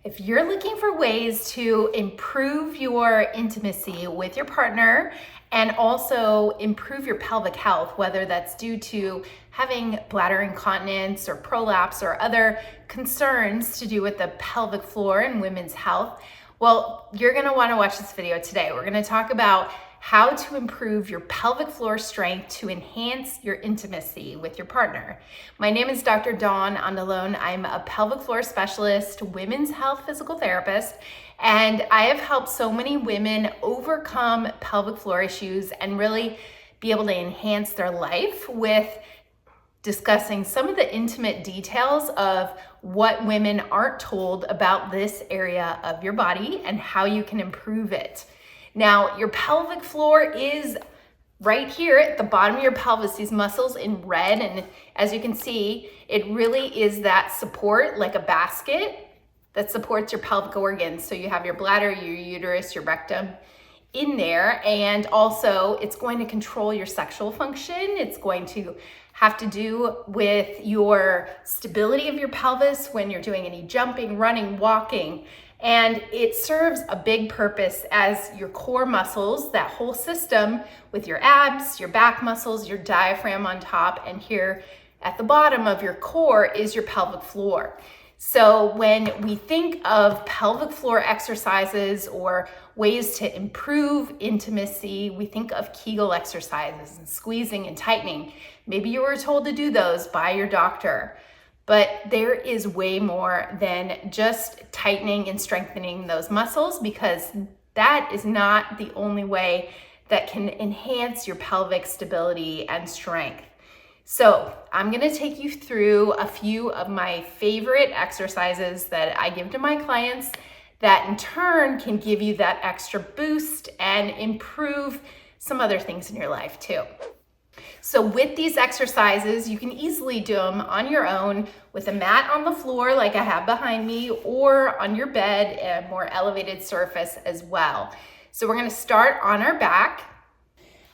If you're looking for ways to improve your intimacy with your partner and also improve your pelvic health, whether that's due to having bladder incontinence or prolapse or other concerns to do with the pelvic floor and women's health, well, you're gonna wanna watch this video today. We're gonna talk about how to improve your pelvic floor strength to enhance your intimacy with your partner. My name is Dr. Dawn Andalone. I'm a pelvic floor specialist, women's health physical therapist, and I have helped so many women overcome pelvic floor issues and really be able to enhance their life with discussing some of the intimate details of what women aren't told about this area of your body and how you can improve it. Now, your pelvic floor is right here at the bottom of your pelvis, these muscles in red. And as you can see, it really is that support, like a basket that supports your pelvic organs. So you have your bladder, your uterus, your rectum in there. And also it's going to control your sexual function. It's going to have to do with your stability of your pelvis when you're doing any jumping, running, walking. And it serves a big purpose as your core muscles, that whole system with your abs, your back muscles, your diaphragm on top, and here at the bottom of your core is your pelvic floor. So when we think of pelvic floor exercises or ways to improve intimacy, we think of Kegel exercises and squeezing and tightening. Maybe you were told to do those by your doctor. But there is way more than just tightening and strengthening those muscles, because that is not the only way that can enhance your pelvic stability and strength. So I'm gonna take you through a few of my favorite exercises that I give to my clients that in turn can give you that extra boost and improve some other things in your life too. So with these exercises, you can easily do them on your own with a mat on the floor like I have behind me, or on your bed, a more elevated surface as well. So we're gonna start on our back.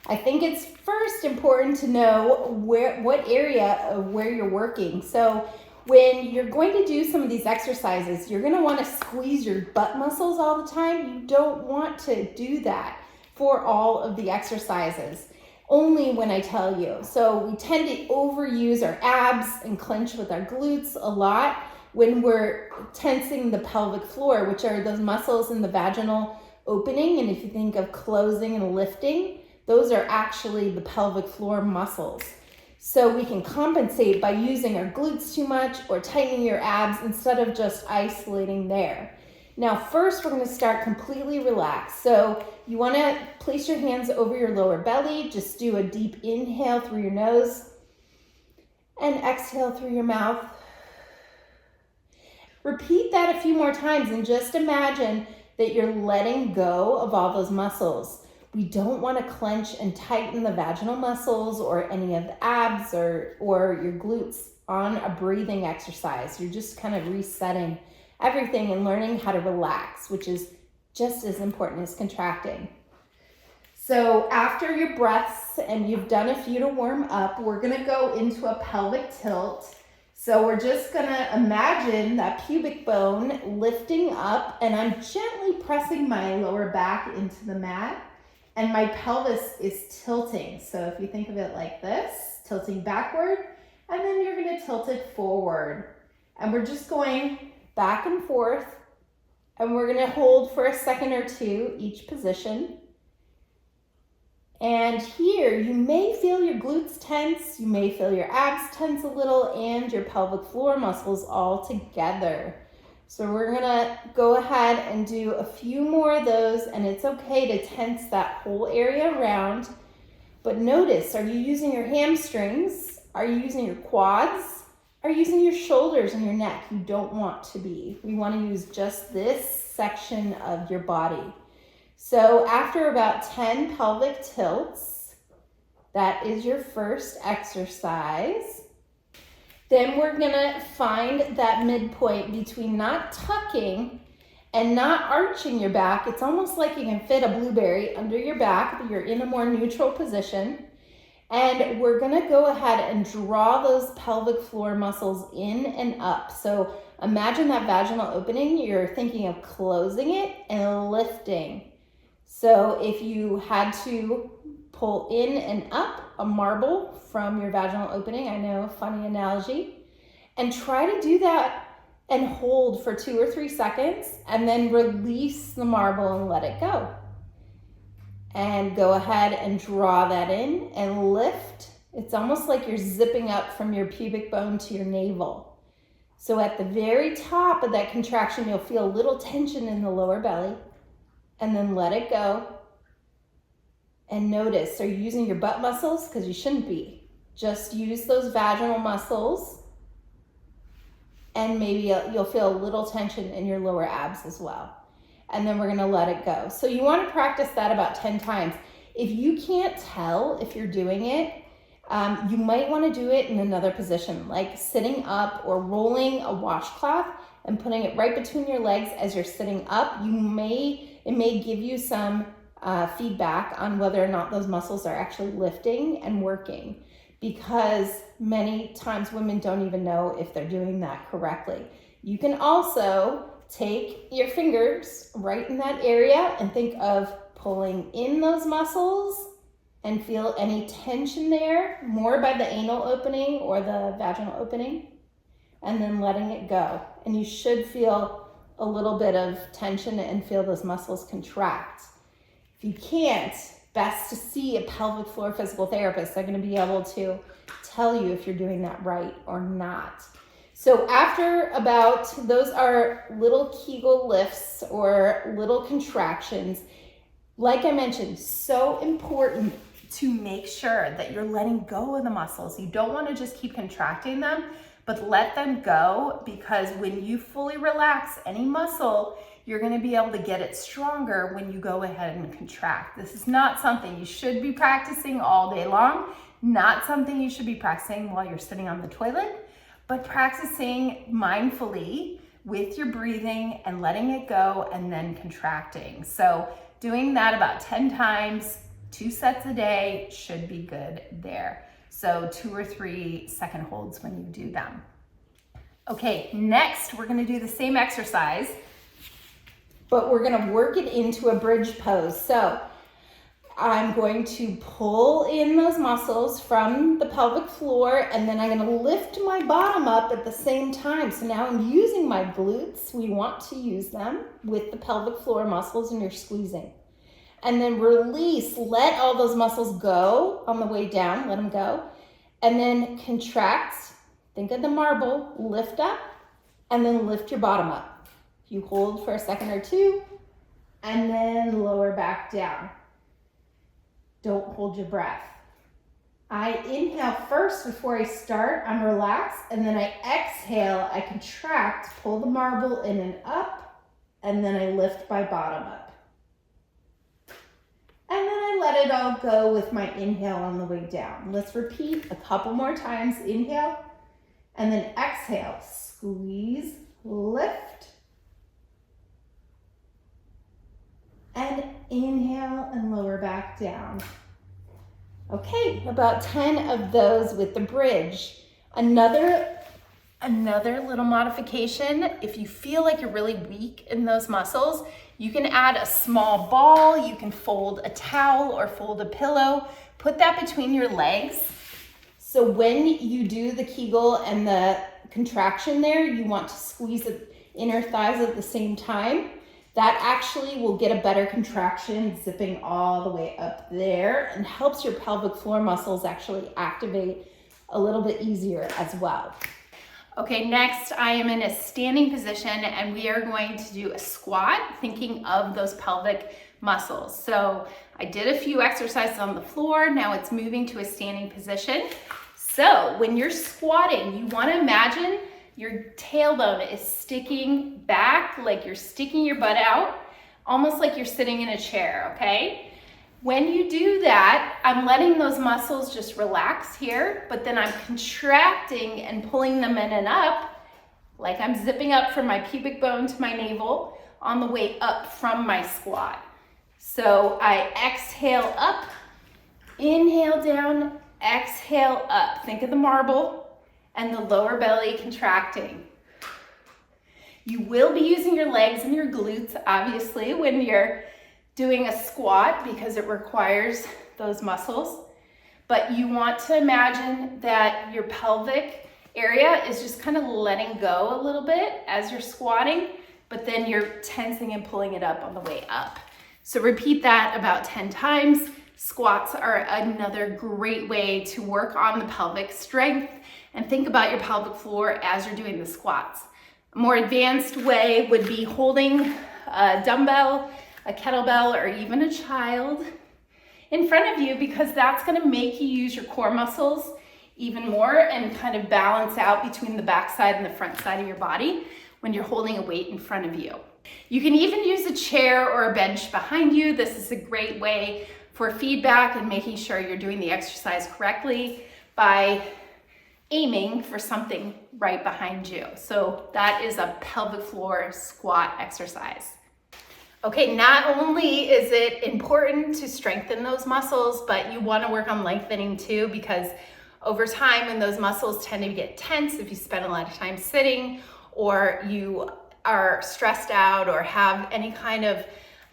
I think it's first important to know what area of where you're working. So when you're going to do some of these exercises, you're gonna wanna squeeze your butt muscles all the time. You don't want to do that for all of the exercises. Only when I tell you. So we tend to overuse our abs and clench with our glutes a lot when we're tensing the pelvic floor, which are those muscles in the vaginal opening. And if you think of closing and lifting, those are actually the pelvic floor muscles. So we can compensate by using our glutes too much or tightening your abs instead of just isolating there. Now, first we're gonna start completely relaxed. So you wanna place your hands over your lower belly. Just do a deep inhale through your nose and exhale through your mouth. Repeat that a few more times and just imagine that you're letting go of all those muscles. We don't wanna clench and tighten the vaginal muscles or any of the abs or your glutes on a breathing exercise. You're just kind of resetting everything and learning how to relax, which is just as important as contracting. So after your breaths and you've done a few to warm up, we're gonna go into a pelvic tilt. So we're just gonna imagine that pubic bone lifting up, and I'm gently pressing my lower back into the mat, and my pelvis is tilting. So if you think of it like this, tilting backward, and then you're gonna tilt it forward. And we're just going back and forth, and we're gonna hold for a second or two each position. And here you may feel your glutes tense, you may feel your abs tense a little, and your pelvic floor muscles all together. So we're gonna go ahead and do a few more of those, and it's okay to tense that whole area around. But notice, are you using your hamstrings? Are you using your quads? Are using your shoulders and your neck? You don't want to be. We want to use just this section of your body. So after about 10 pelvic tilts, that is your first exercise. Then we're gonna find that midpoint between not tucking and not arching your back. It's almost like you can fit a blueberry under your back, but you're in a more neutral position. And we're gonna go ahead and draw those pelvic floor muscles in and up. So imagine that vaginal opening, you're thinking of closing it and lifting. So if you had to pull in and up a marble from your vaginal opening, I know, funny analogy, and try to do that and hold for 2 or 3 seconds and then release the marble and let it go. And go ahead and draw that in and lift. It's almost like you're zipping up from your pubic bone to your navel. So at the very top of that contraction, you'll feel a little tension in the lower belly, and then let it go. And notice, are you using your butt muscles? Because you shouldn't be. Just use those vaginal muscles, and maybe you'll feel a little tension in your lower abs as well. And then we're gonna let it go. So you wanna practice that about 10 times. If you can't tell if you're doing it, you might wanna do it in another position, like sitting up or rolling a washcloth and putting it right between your legs as you're sitting up. It may give you some feedback on whether or not those muscles are actually lifting and working, because many times women don't even know if they're doing that correctly. You can also take your fingers right in that area and think of pulling in those muscles and feel any tension there, more by the anal opening or the vaginal opening, and then letting it go. And you should feel a little bit of tension and feel those muscles contract. If you can't, best to see a pelvic floor physical therapist. They're going to be able to tell you if you're doing that right or not. So after those are little Kegel lifts or little contractions. Like I mentioned, so important to make sure that you're letting go of the muscles. You don't want to just keep contracting them, but let them go, because when you fully relax any muscle, you're going to be able to get it stronger when you go ahead and contract. This is not something you should be practicing all day long, not something you should be practicing while you're sitting on the toilet, but practicing mindfully with your breathing and letting it go and then contracting. So doing that about 10 times, 2 sets a day should be good there. So 2 or 3 second holds when you do them. Okay, next we're gonna do the same exercise, but we're gonna work it into a bridge pose. So I'm going to pull in those muscles from the pelvic floor, and then I'm gonna lift my bottom up at the same time. So now I'm using my glutes. We want to use them with the pelvic floor muscles, and you're squeezing. And then release, let all those muscles go on the way down, let them go. And then contract, think of the marble, lift up, and then lift your bottom up. You hold for a second or 2, and then lower back down. Don't hold your breath. I inhale first before I start, I'm relaxed, and then I exhale, I contract, pull the marble in and up, and then I lift my bottom up. And then I let it all go with my inhale on the way down. Let's repeat a couple more times. Inhale, and then exhale, squeeze, lift, and inhale and lower back down. Okay, about 10 of those with the bridge. Another little modification, if you feel like you're really weak in those muscles, you can add a small ball, you can fold a towel or fold a pillow, put that between your legs. So when you do the Kegel and the contraction there, you want to squeeze the inner thighs at the same time. That actually will get a better contraction, zipping all the way up there, and helps your pelvic floor muscles actually activate a little bit easier as well. Okay, next I am in a standing position, and we are going to do a squat, thinking of those pelvic muscles. So I did a few exercises on the floor, now it's moving to a standing position. So when you're squatting, you want to imagine your tailbone is sticking back, like you're sticking your butt out, almost like you're sitting in a chair, okay? When you do that, I'm letting those muscles just relax here, but then I'm contracting and pulling them in and up, like I'm zipping up from my pubic bone to my navel on the way up from my squat. So I exhale up, inhale down, exhale up. Think of the marble and the lower belly contracting. You will be using your legs and your glutes, obviously, when you're doing a squat because it requires those muscles. But you want to imagine that your pelvic area is just kind of letting go a little bit as you're squatting, but then you're tensing and pulling it up on the way up. So repeat that about 10 times. Squats are another great way to work on the pelvic strength, and think about your pelvic floor as you're doing the squats. A more advanced way would be holding a dumbbell, a kettlebell, or even a child in front of you, because that's going to make you use your core muscles even more and kind of balance out between the back side and the front side of your body when you're holding a weight in front of you. You can even use a chair or a bench behind you. This is a great way for feedback and making sure you're doing the exercise correctly by aiming for something right behind you. So that is a pelvic floor squat exercise. Okay, not only is it important to strengthen those muscles, but you want to work on lengthening too, because over time when those muscles tend to get tense, if you spend a lot of time sitting or you are stressed out or have any kind of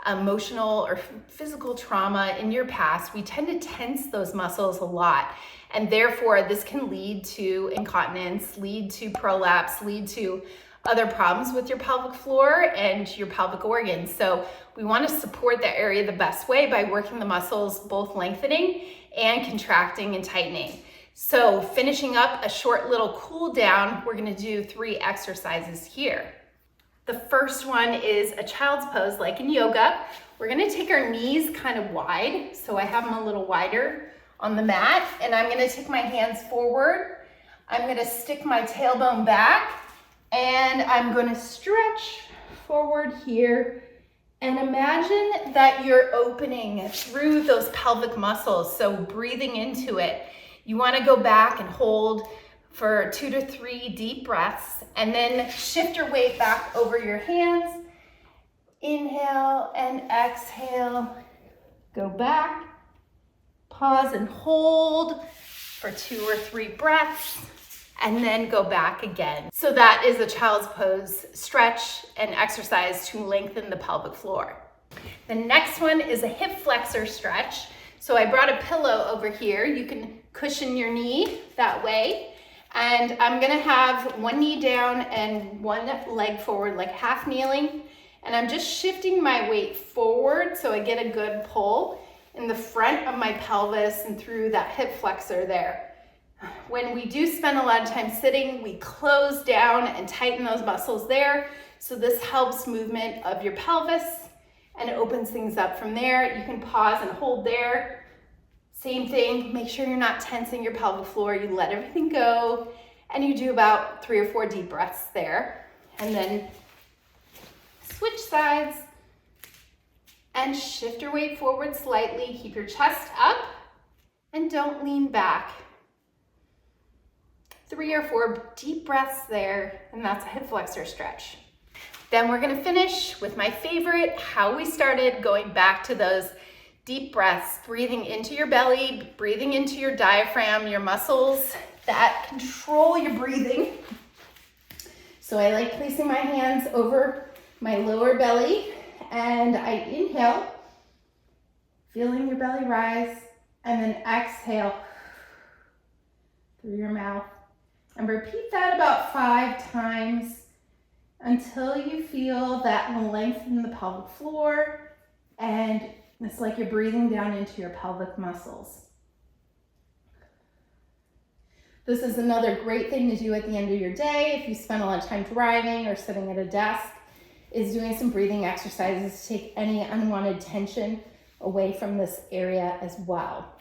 emotional or physical trauma in your past, we tend to tense those muscles a lot. And therefore, this can lead to incontinence, lead to prolapse, lead to other problems with your pelvic floor and your pelvic organs. So we want to support that area the best way by working the muscles, both lengthening and contracting and tightening. So finishing up a short little cool down, we're going to do 3 exercises here. The first one is a child's pose, like in yoga. We're going to take our knees kind of wide. So I have them a little wider on the mat, and I'm going to take my hands forward. I'm going to stick my tailbone back, and I'm going to stretch forward here. And imagine that you're opening through those pelvic muscles, so breathing into it. You want to go back and hold for 2 to 3 deep breaths, and then shift your weight back over your hands. Inhale and exhale. Go back. Pause and hold for 2 or 3 breaths, and then go back again. So that is a child's pose stretch and exercise to lengthen the pelvic floor. The next one is a hip flexor stretch. So I brought a pillow over here. You can cushion your knee that way. And I'm gonna have one knee down and one leg forward, like half kneeling. And I'm just shifting my weight forward so I get a good pull in the front of my pelvis and through that hip flexor there. When we do spend a lot of time sitting, we close down and tighten those muscles there. So this helps movement of your pelvis and it opens things up from there. You can pause and hold there. Same thing, make sure you're not tensing your pelvic floor. You let everything go and you do about 3 or 4 deep breaths there. And then switch sides and shift your weight forward slightly. Keep your chest up and don't lean back. 3 or 4 deep breaths there, and that's a hip flexor stretch. Then we're gonna finish with my favorite, how we started, going back to those deep breaths, breathing into your belly, breathing into your diaphragm, your muscles that control your breathing. So I like placing my hands over my lower belly, and I inhale, feeling your belly rise, and then exhale through your mouth. And repeat that about 5 times until you feel that length in the pelvic floor, and it's like you're breathing down into your pelvic muscles. This is another great thing to do at the end of your day if you spend a lot of time driving or sitting at a desk, is doing some breathing exercises to take any unwanted tension away from this area as well.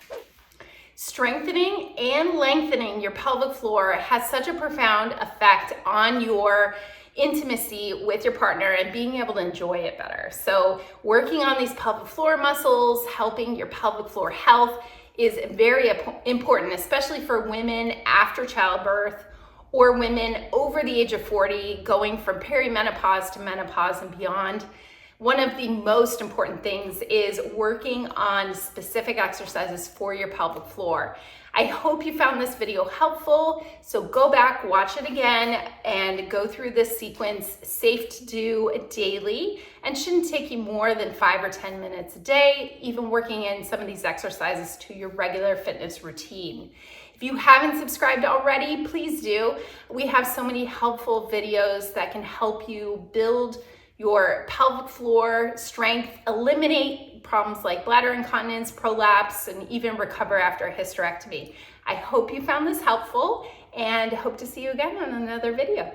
Strengthening and lengthening your pelvic floor has such a profound effect on your intimacy with your partner and being able to enjoy it better. So working on these pelvic floor muscles, helping your pelvic floor health is very important, especially for women after childbirth or women over the age of 40 going from perimenopause to menopause and beyond. one of the most important things is working on specific exercises for your pelvic floor. I hope you found this video helpful. So go back, watch it again, and go through this sequence. Safe to do daily and shouldn't take you more than 5 or 10 minutes a day, even working in some of these exercises to your regular fitness routine. If you haven't subscribed already, please do. We have so many helpful videos that can help you build your pelvic floor strength, eliminate problems like bladder incontinence, prolapse, and even recover after a hysterectomy. I hope you found this helpful and hope to see you again on another video.